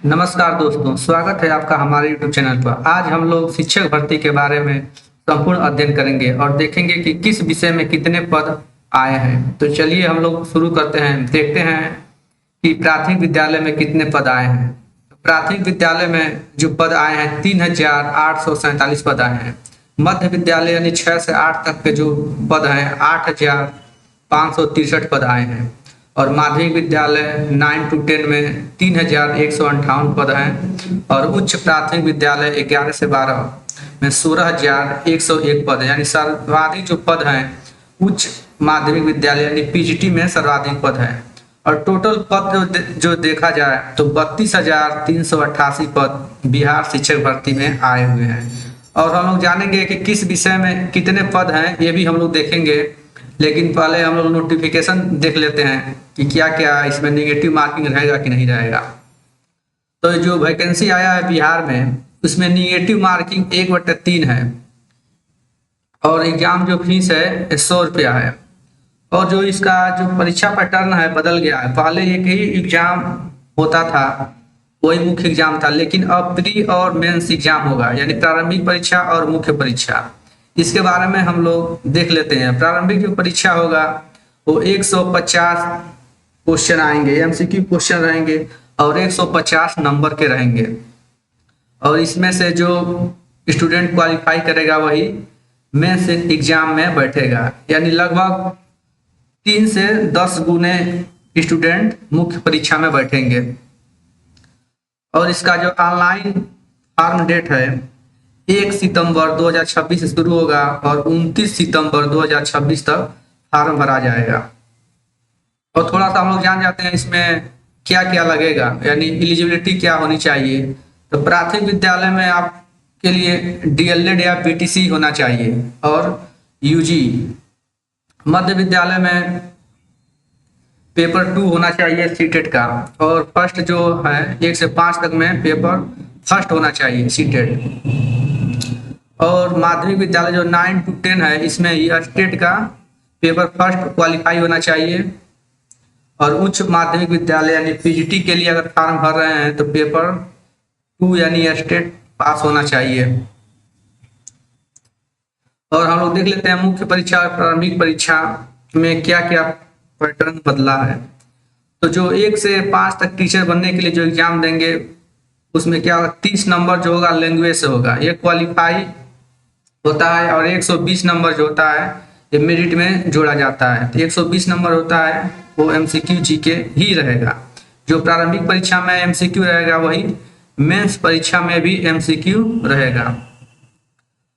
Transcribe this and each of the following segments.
नमस्कार दोस्तों, स्वागत है आपका हमारे YouTube चैनल पर। आज हम लोग शिक्षक भर्ती के बारे में संपूर्ण अध्ययन करेंगे और देखेंगे कि किस विषय में कितने पद आए हैं। तो चलिए हम लोग शुरू करते हैं। देखते हैं कि प्राथमिक विद्यालय में कितने पद आए हैं। प्राथमिक विद्यालय में जो पद आए हैं 3847 पद आए हैं। मध्य विद्यालय यानी 6 से 8 तक के जो पद हैं 8563 पद आए हैं। और माध्यमिक विद्यालय 9 to 10 में 3158 पद हैं। और उच्च प्राथमिक विद्यालय 11 से 12 में 16101 पद है। यानी सर्वाधिक जो पद हैं उच्च माध्यमिक विद्यालय यानी पीजीटी में सर्वाधिक पद है। और टोटल पद जो देखा जाए तो 32,388 पद बिहार शिक्षक भर्ती में आए हुए हैं। और हम लोग जानेंगे कि किस विषय में कितने पद हैं, ये भी हम लोग देखेंगे। लेकिन पहले हम लोग नोटिफिकेशन देख लेते हैं कि क्या क्या इसमें निगेटिव मार्किंग रहेगा कि नहीं रहेगा। तो जो वैकेंसी आया है बिहार में उसमें निगेटिव मार्किंग 1/3 है। और एग्जाम जो फीस है 100 रुपया है। और जो इसका जो परीक्षा पैटर्न है बदल गया है। पहले एक ही एग्जाम होता था, वही मुख्य एग्जाम था, लेकिन अब प्री और मेंस एग्जाम होगा, यानी प्रारंभिक परीक्षा और मुख्य परीक्षा। इसके बारे में हम लोग देख लेते हैं। प्रारंभिक जो परीक्षा होगा वो 150 क्वेश्चन आएंगे, एमसीक्यू क्वेश्चन रहेंगे और 150 नंबर के रहेंगे। और इसमें से जो स्टूडेंट क्वालिफाई करेगा वही मेंस एग्जाम में बैठेगा, यानी लगभग 3 से 10 गुने स्टूडेंट मुख्य परीक्षा में बैठेंगे। और इसका जो ऑनलाइन फॉर्म डेट है 1 सितंबर 2026 से शुरू होगा और 29 सितंबर 2026 तक फॉर्म भरा जाएगा। और थोड़ा सा हम लोग जान जाते हैं इसमें क्या क्या लगेगा, यानी एलिजिबिलिटी क्या होनी चाहिए। तो प्राथमिक विद्यालय में आपके लिए डीएलएड या पीटीसी होना चाहिए और यूजी। मध्य विद्यालय में पेपर 2 होना चाहिए सीटेट का। और फर्स्ट जो है 1 से 5 तक में पेपर फर्स्ट होना चाहिए सीटेट। और माध्यमिक विद्यालय जो 9 to 10 है इसमें यह स्टेट का पेपर फर्स्ट क्वालिफाई होना चाहिए। और उच्च माध्यमिक विद्यालय यानी पीजीटी के लिए अगर फॉर्म भर रहे हैं तो पेपर 2 यानी स्टेट पास होना चाहिए। और हम लोग देख लेते हैं मुख्य परीक्षा और प्रारंभिक परीक्षा में क्या क्या पैटर्न बदला है। तो जो 1 से 5 तक टीचर बनने के लिए जो एग्जाम देंगे उसमें क्या होगा, 30 नंबर जो होगा लैंग्वेज से होगा, ये क्वालिफाई होता है। और 120 नंबर जो होता है ये मेरिट में जोड़ा जाता है। तो 120 नंबर होता है वो एमसीक्यू जीके ही रहेगा। जो प्रारंभिक परीक्षा में एमसीक्यू रहेगा वही मेंस परीक्षा में भी एमसीक्यू रहेगा।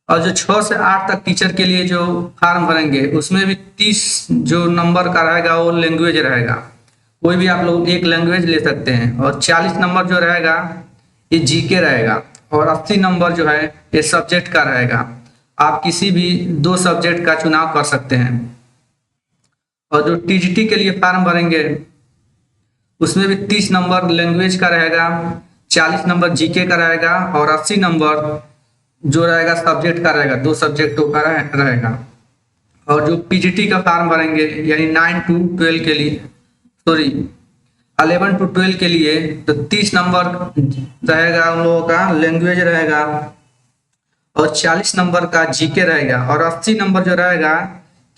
और जो 6 से 8 तक टीचर के लिए जो फॉर्म भरेंगे उसमें भी 30 जो नंबर का रहेगा वो लैंग्वेज रहेगा। कोई भी आप लोग एक लैंग्वेज ले सकते हैं। और 40 नंबर जो रहेगा ये जीके रहेगा। और 80 नंबर जो है ये सब्जेक्ट का रहेगा। आप किसी भी 2 सब्जेक्ट का चुनाव कर सकते हैं। और जो टीजीटी के लिए फॉर्म भरेंगे उसमें भी 30 नंबर लैंग्वेज का रहेगा, 40 नंबर जीके का रहेगा और 80 नंबर जो रहेगा सब्जेक्ट का रहेगा, 2 सब्जेक्टों का रहेगा। और जो पीजीटी का फॉर्म भरेंगे यानी 9 to 12 के लिए 11 to 12 के लिए तो 30 नंबर रहेगा उन लोगों का लैंग्वेज रहेगा और 40 नंबर का जीके रहेगा और 80 नंबर जो रहेगा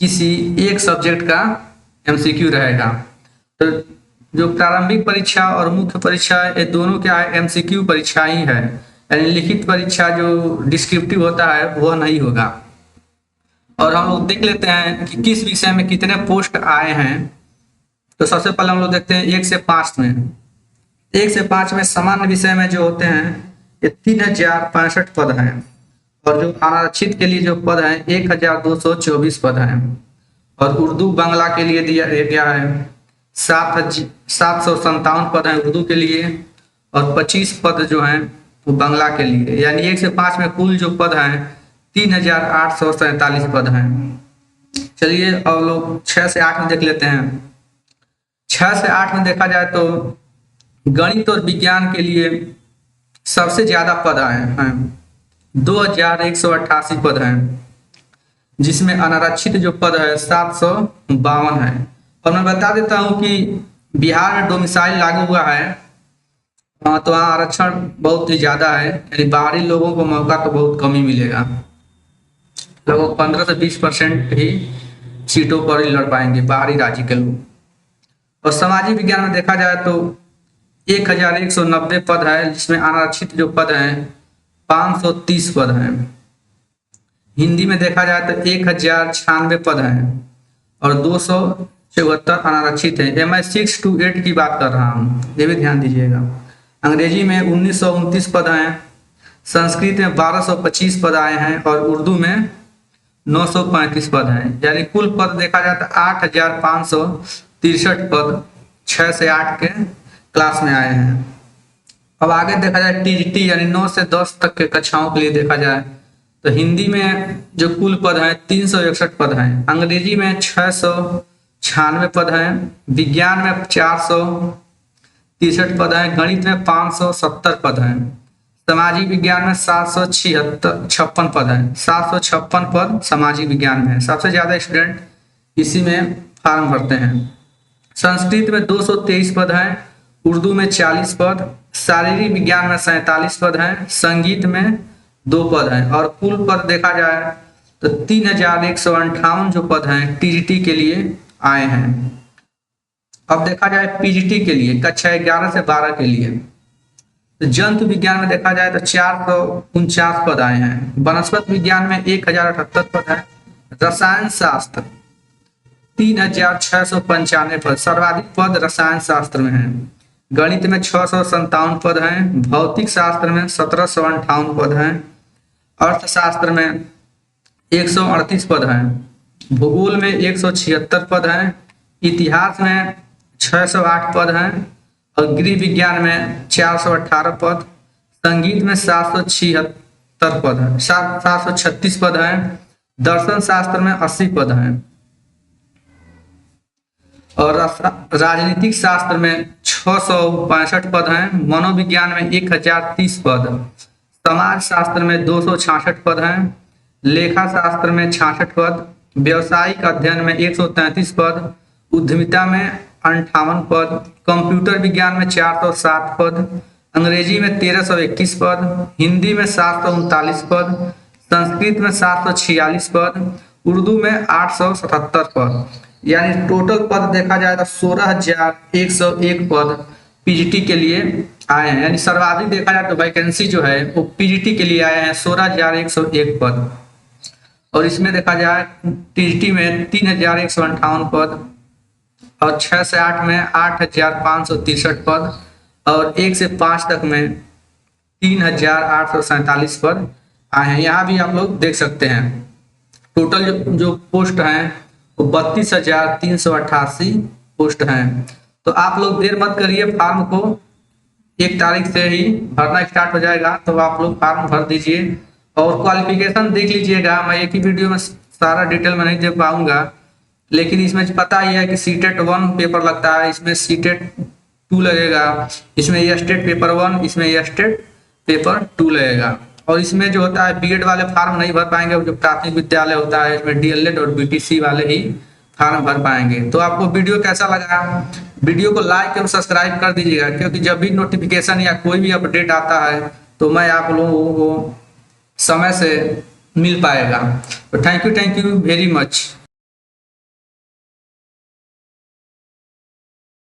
किसी एक सब्जेक्ट का एमसीक्यू रहेगा। तो जो प्रारंभिक परीक्षा और मुख्य परीक्षा ये दोनों क्या है, एमसीक्यू परीक्षा ही है, यानी लिखित परीक्षा जो डिस्क्रिप्टिव होता है वह नहीं होगा। और हम लोग देख लेते हैं कि किस विषय में कितने पोस्ट आए हैं। तो सबसे पहले हम लोग देखते हैं 1 से 5 में। 1 से 5 में सामान्य विषय में जो होते हैं ये 3065 पद हैं। और जो अनारक्षित के लिए जो पद हैं 1224 पद हैं। और उर्दू बांग्ला के लिए दिया गया है 757 पद हैं उर्दू के लिए और 25 पद जो हैं वो बांग्ला के लिए। यानी 1 से 5 में कुल जो पद हैं 3847 पद हैं। चलिए अब लोग 6 से 8 में देख लेते हैं। 6 से 8 में देखा जाए तो गणित और विज्ञान के लिए सबसे ज्यादा पद आए हैं, 2188 पद हैं, जिसमें अनारक्षित जो पद है 752 है। और मैं बता देता हूं कि बिहार में डोमिसाइल लागू हुआ है हाँ, तो वहाँ आरक्षण बहुत ही ज्यादा है, यानी बाहरी लोगों को मौका तो बहुत कम ही मिलेगा। लगभग 15 से 20% ही सीटों पर ही लड़ पाएंगे बाहरी राज्य के लोग। और सामाजिक विज्ञान में देखा जाए तो 1190 पद है, जिसमें अनारक्षित जो पद हैं 530 पद हैं। हिंदी में देखा जाए तो 1096 पद हैं और 274 अनारक्षित हैं। मैं 6 to 8 की बात कर रहा हूँ, ये भी ध्यान दीजिएगा। अंग्रेजी में 1929 पद हैं, संस्कृत में 1225 पद आए हैं और उर्दू में 935 पद हैं। यानी कुल पद देखा जाए तो 8563 पद 6 से 8 के क्लास में आए हैं। अब आगे देखा जाए टीजीटी यानी 9 से 10 तक के कक्षाओं के लिए देखा जाए तो हिंदी में जो कुल पद हैं 361 पद हैं, अंग्रेजी में 696 पद हैं, विज्ञान में 463 पद हैं, गणित में 570 पद हैं, सामाजिक विज्ञान में 756 पद हैं। 756 पद सामाजिक विज्ञान में है, सबसे ज्यादा स्टूडेंट इसी में फॉर्म भरते हैं। संस्कृत में 223 पद हैं, उर्दू में 40 पद, शारीरिक विज्ञान में 47 पद हैं, संगीत में 2 पद हैं और कुल पद देखा जाए तो 3158 जो पद हैं टीजीटी के लिए आए हैं। अब देखा जाए पीजीटी के लिए कक्षा 11 से 12 के लिए तो जंतु विज्ञान में देखा जाए तो 449 पद आए हैं, वनस्पति विज्ञान में 1078 पद है, रसायन शास्त्र 3695 पद, सर्वाधिक पद रसायन शास्त्र में है, गणित में 657 पद हैं, भौतिक शास्त्र में 1758 पद हैं, अर्थशास्त्र में 138 पद हैं, भूगोल में 176 पद हैं, इतिहास में 608 पद हैं और गृह विज्ञान में 418 पद, संगीत में 776 पद हैं, 736 पद हैं, दर्शन शास्त्र में 80 पद हैं और राजनीतिक शास्त्र में 665 पद हैं, मनोविज्ञान में 1030 पद, समाज शास्त्र में 266 पद हैं, लेखा शास्त्र में 66 पद, व्यवसायिक अध्ययन में 133 पद, उद्यमिता में 58 पद, कंप्यूटर विज्ञान में 407 पद, अंग्रेजी में 1321 पद, हिंदी में 739 पद, संस्कृत में 746 पद, उर्दू में 877 पद। यानी टोटल पद देखा जाए तो 16,101 पद पीजीटी के लिए आए हैं। यानी सर्वाधिक देखा जाए तो वैकेंसी जो है वो पीजीटी के लिए आए हैं 16,101 पद और इसमें देखा जाए टीजीटी में 3,158 पद और 6 से 8 में 8,563 पद और 1 से 5 तक में 3,847 पद आए हैं। यहाँ भी आप लोग देख सकते हैं टोटल जो पोस्ट हैं वो 32,388 पोस्ट हैं। तो आप लोग देर मत करिए, फॉर्म को 1 तारीख से ही भरना स्टार्ट हो जाएगा, तो आप लोग फॉर्म भर दीजिए और क्वालिफिकेशन देख लीजिएगा। मैं एक ही वीडियो में सारा डिटेल में नहीं दे पाऊंगा, लेकिन इसमें पता ही है कि सीटेट 1 पेपर लगता है, इसमें सीटेट 2 लगेगा, इसमें एस्टेट पेपर 1, इसमें एस्टेट पेपर 2 लगेगा और इसमें जो होता है बीएड वाले फार्म नहीं भर पाएंगे, जो प्राथमिक विद्यालय होता है इसमें डीएलएड और बीटीसी वाले ही फार्म भर पाएंगे। तो आपको वीडियो कैसा लगा, वीडियो को लाइक और सब्सक्राइब कर दीजिएगा, क्योंकि जब भी नोटिफिकेशन या कोई भी अपडेट आता है तो मैं आप लोगों को समय से मिल पाएगा। तो थैंक यू वेरी मच।